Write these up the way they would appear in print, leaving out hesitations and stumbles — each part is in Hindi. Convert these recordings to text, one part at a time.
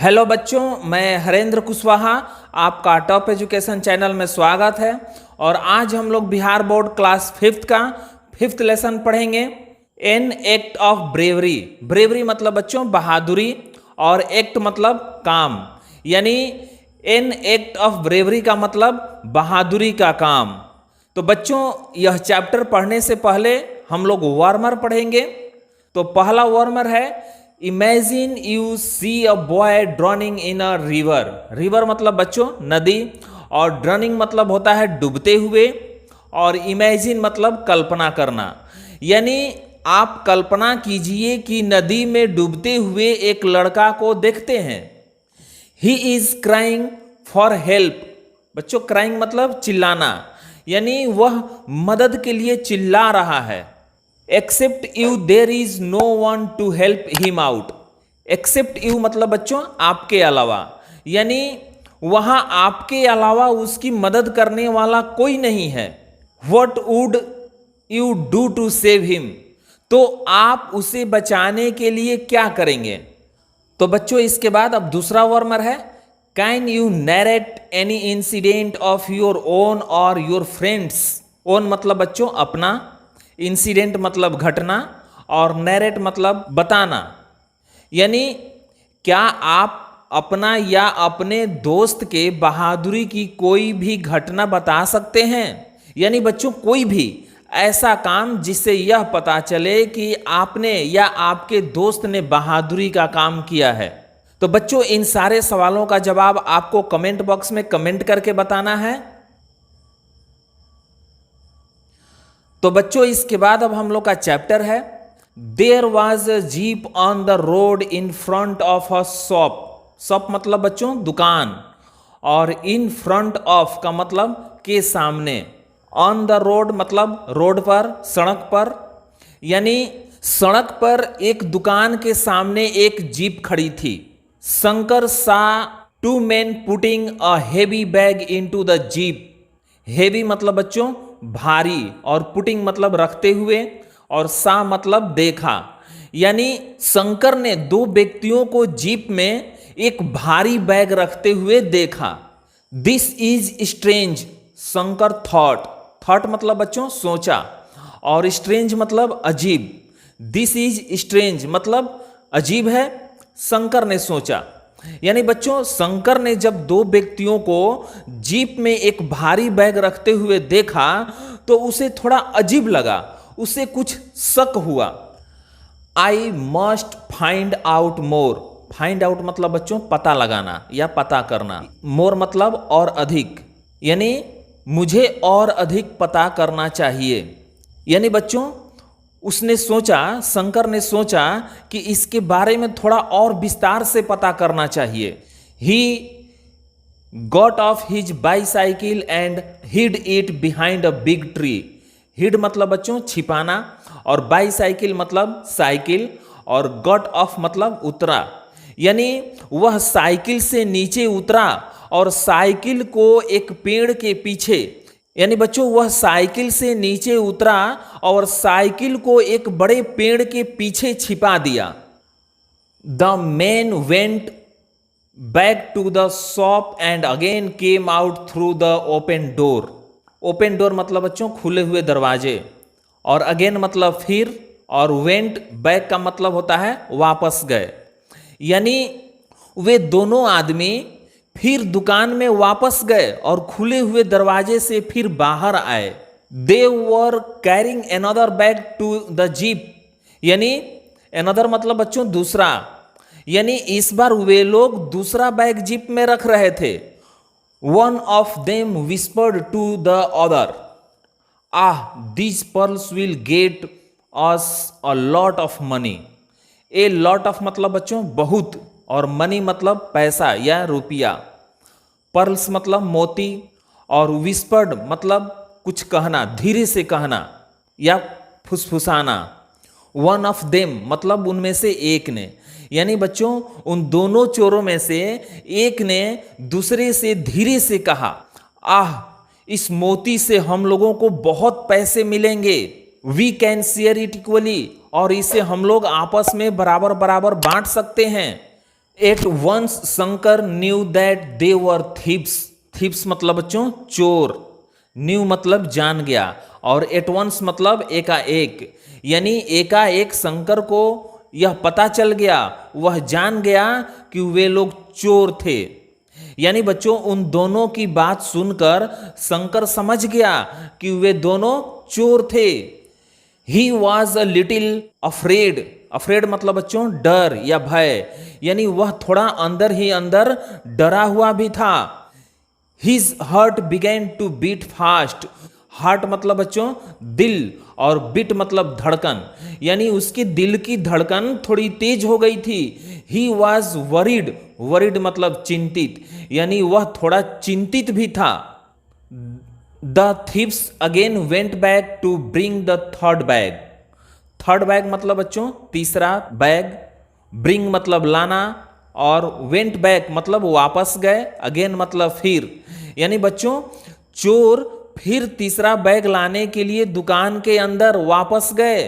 हेलो बच्चों, मैं हरेंद्र कुशवाहा, आपका टॉप एजुकेशन चैनल में स्वागत है। और आज हम लोग बिहार बोर्ड क्लास फिफ्थ का फिफ्थ लेसन पढ़ेंगे। An act of bravery. Bravery मतलब बच्चों बहादुरी, और एक्ट मतलब काम, यानी एन एक्ट ऑफ ब्रेवरी का मतलब बहादुरी का काम। तो बच्चों, यह चैप्टर पढ़ने से पहले हम लोग वार्मर पढ़ेंगे। तो पहला वार्मर है, imagine you see a boy drowning in a river. River मतलब बच्चों नदी, और ड्रॉनिंग मतलब होता है डूबते हुए, और इमेजिन मतलब कल्पना करना। यानी आप कल्पना कीजिए कि नदी में डूबते हुए एक लड़का को देखते हैं। He is crying for help. बच्चों क्राइंग मतलब चिल्लाना, यानी वह मदद के लिए चिल्ला रहा है। Except you there is no one to help him out. Except you मतलब बच्चों आपके अलावा, यानी वहां आपके अलावा उसकी मदद करने वाला कोई नहीं है। What would you do to save him. तो आप उसे बचाने के लिए क्या करेंगे। तो बच्चों इसके बाद अब दूसरा वर्मर है, can you narrate any incident of your own और योर फ्रेंड्स। ओन मतलब बच्चों अपना, इंसिडेंट मतलब घटना, और नैरेट मतलब बताना। यानी क्या आप अपना या अपने दोस्त के बहादुरी की कोई भी घटना बता सकते हैं। यानी बच्चों कोई भी ऐसा काम जिससे यह पता चले कि आपने या आपके दोस्त ने बहादुरी का काम किया है। तो बच्चों इन सारे सवालों का जवाब आपको कमेंट बॉक्स में कमेंट करके बताना है। तो बच्चों इसके बाद अब हम लोग का चैप्टर है, there was a jeep on the road in front of a shop. Shop मतलब बच्चों दुकान, और इन फ्रंट ऑफ का मतलब के सामने, ऑन द रोड मतलब रोड पर, सड़क पर। यानी सड़क पर एक दुकान के सामने एक जीप खड़ी थी। Shankar saw two man putting a heavy bag into the jeep. Heavy मतलब बच्चों भारी, और पुटिंग मतलब रखते हुए, और सा मतलब देखा। यानी शंकर ने दो व्यक्तियों को जीप में एक भारी बैग रखते हुए देखा। This is strange, Shankar thought. Thought मतलब बच्चों सोचा, और स्ट्रेंज मतलब अजीब। दिस इज स्ट्रेंज मतलब अजीब है, शंकर ने सोचा। यानी बच्चों शंकर ने जब दो व्यक्तियों को जीप में एक भारी बैग रखते हुए देखा तो उसे थोड़ा अजीब लगा, उसे कुछ शक हुआ। I must find out more. Find out मतलब बच्चों पता लगाना या पता करना। मोर मतलब और अधिक, यानी मुझे और अधिक पता करना चाहिए। यानी बच्चों उसने सोचा, शंकर ने सोचा कि इसके बारे में थोड़ा और विस्तार से पता करना चाहिए। He got off his bicycle and hid it behind a big tree. Hid मतलब बच्चों छिपाना, और बाईसाइकिल मतलब साइकिल, और गॉट ऑफ मतलब उतरा। यानी वह साइकिल से नीचे उतरा और साइकिल को एक पेड़ के पीछे, यानी बच्चों वह साइकिल से नीचे उतरा और साइकिल को एक बड़े पेड़ के पीछे छिपा दिया। The man went back to the shop and again came out through the open door. Open door मतलब बच्चों खुले हुए दरवाजे, और अगेन मतलब फिर, और वेंट बैक का मतलब होता है वापस गए। यानी वे दोनों आदमी फिर दुकान में वापस गए और खुले हुए दरवाजे से फिर बाहर आए। They were carrying another bag to the jeep. यानी अनदर मतलब बच्चों दूसरा, यानी इस बार वे लोग दूसरा बैग जीप में रख रहे थे। One of them whispered to the other, ah this pearls will get us a lot of money. A lot of मतलब बच्चों बहुत, और मनी मतलब पैसा या रुपया। पर्ल्स मतलब मोती, और विस्पर्ड मतलब कुछ कहना, धीरे से कहना या फुसफुसाना। वन ऑफ देम मतलब उनमें से एक ने, यानी बच्चों उन दोनों चोरों में से एक ने दूसरे से धीरे से कहा, आह इस मोती से हम लोगों को बहुत पैसे मिलेंगे। We can share it equally, और इसे हम लोग आपस में बराबर बराबर बांट सकते हैं। At once Shankar knew that they were thieves. Thieves मतलब बच्चों चोर, न्यू मतलब जान गया, और एट वंस मतलब एकाएक, यानी एकाएक शंकर को यह पता चल गया, वह जान गया कि वे लोग चोर थे। यानी बच्चों उन दोनों की बात सुनकर शंकर समझ गया कि वे दोनों चोर थे। He was a little afraid. Afraid मतलब बच्चों डर या भय, यानी वह थोड़ा अंदर ही अंदर डरा हुआ भी था। His heart began to beat fast. Heart मतलब बच्चों दिल, और बीट मतलब धड़कन, यानी उसकी दिल की धड़कन थोड़ी तेज हो गई थी। He was worried. वरीड मतलब चिंतित, यानी वह थोड़ा चिंतित भी था। The thieves again went back to bring the third bag. Third bag मतलब बच्चों तीसरा बैग, ब्रिंग मतलब लाना, और वेंट बैक मतलब वापस गए, अगेन मतलब फिर। यानी बच्चों चोर फिर तीसरा बैग लाने के लिए दुकान के अंदर वापस गए।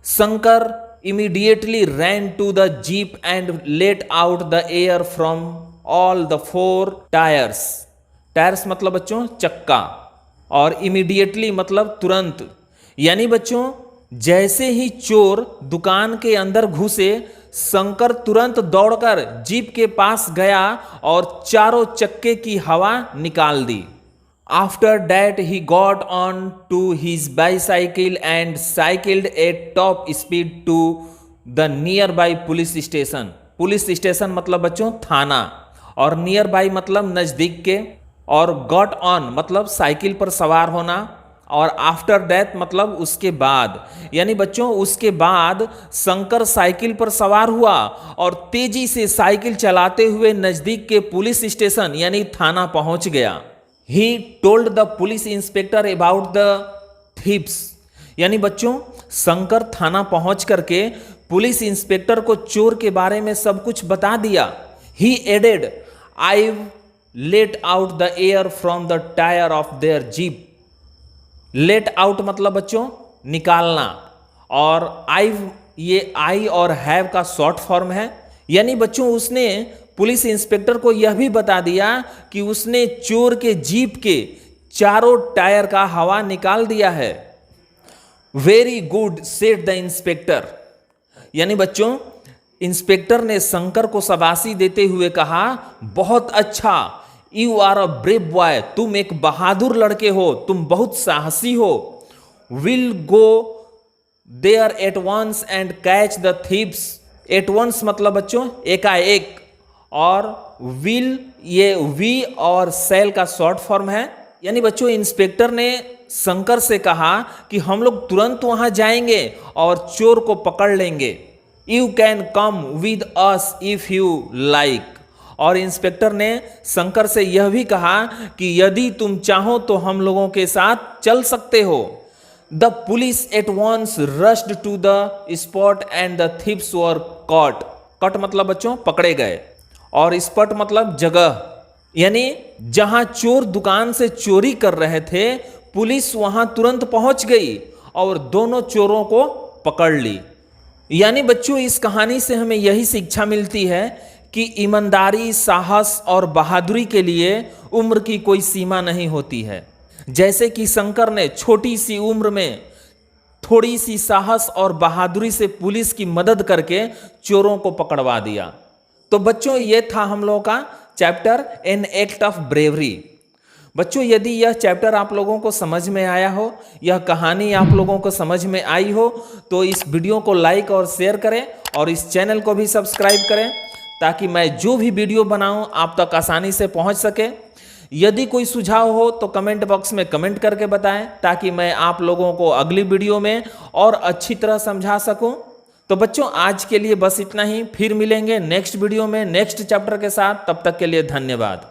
Shankar immediately ran to the jeep and let out the air from all the 4 tyres. Tyres मतलब बच्चों चक्का, और इमीडिएटली मतलब तुरंत। यानी बच्चों जैसे ही चोर दुकान के अंदर घुसे, शंकर तुरंत दौड़कर जीप के पास गया और चारों चक्के की हवा निकाल दी। After that he got on to his bicycle and cycled at top speed to the nearby police station. Police station मतलब बच्चों थाना, और नियर बाई मतलब नजदीक के, और गॉट ऑन मतलब साइकिल पर सवार होना, और आफ्टर दैट मतलब उसके बाद। यानी बच्चों उसके बाद शंकर साइकिल पर सवार हुआ और तेजी से साइकिल चलाते हुए नजदीक के पुलिस स्टेशन यानी थाना पहुंच गया। He told the police inspector about the thieves. यानी बच्चों शंकर थाना पहुंच करके पुलिस इंस्पेक्टर को चोर के बारे में सब कुछ बता दिया। He added I let out the air from the tyre of their jeep. Let out मतलब बच्चों निकालना, और आई ये आई और हैव का शॉर्ट फॉर्म है। यानी बच्चों उसने पुलिस इंस्पेक्टर को यह भी बता दिया कि उसने चोर के जीप के चारों टायर का हवा निकाल दिया है। Very good said the inspector. यानी बच्चों इंस्पेक्टर ने शंकर को शाबाशी देते हुए कहा, बहुत अच्छा, you are a brave boy, तुम एक बहादुर लड़के हो, तुम बहुत साहसी हो। Will go there at once and catch the thieves. At once मतलब बच्चों एकाएक, और विल ये वी और सेल का शॉर्ट फॉर्म है। यानी बच्चों इंस्पेक्टर ने शंकर से कहा कि हम लोग तुरंत वहां जाएंगे और चोर को पकड़ लेंगे। You can come with us if you like. और इंस्पेक्टर ने शंकर से यह भी कहा कि यदि तुम चाहो तो हम लोगों के साथ चल सकते हो। The police at once rushed to the spot and the thieves were caught. Caught मतलब बच्चों पकड़े गए, और स्पॉट मतलब जगह, यानी जहां चोर दुकान से चोरी कर रहे थे पुलिस वहां तुरंत पहुंच गई और दोनों चोरों को पकड़ ली। यानी बच्चों इस कहानी से हमें यही शिक्षा मिलती है कि ईमानदारी, साहस और बहादुरी के लिए उम्र की कोई सीमा नहीं होती है। जैसे कि शंकर ने छोटी सी उम्र में थोड़ी सी साहस और बहादुरी से पुलिस की मदद करके चोरों को पकड़वा दिया। तो बच्चों ये था हम लोगों का chapter an act of bravery. बच्चों यदि यह चैप्टर आप लोगों को समझ में आया हो, यह कहानी आप लोगों को समझ में आई हो, तो इस वीडियो को लाइक और शेयर करें और इस चैनल को भी सब्सक्राइब करें ताकि मैं जो भी वीडियो बनाऊं आप तक आसानी से पहुंच सके। यदि कोई सुझाव हो तो कमेंट बॉक्स में कमेंट करके बताएं ताकि मैं आप लोगों को अगली वीडियो में और अच्छी तरह समझा सकूं। तो बच्चों आज के लिए बस इतना ही, फिर मिलेंगे नेक्स्ट वीडियो में नेक्स्ट चैप्टर के साथ। तब तक के लिए धन्यवाद।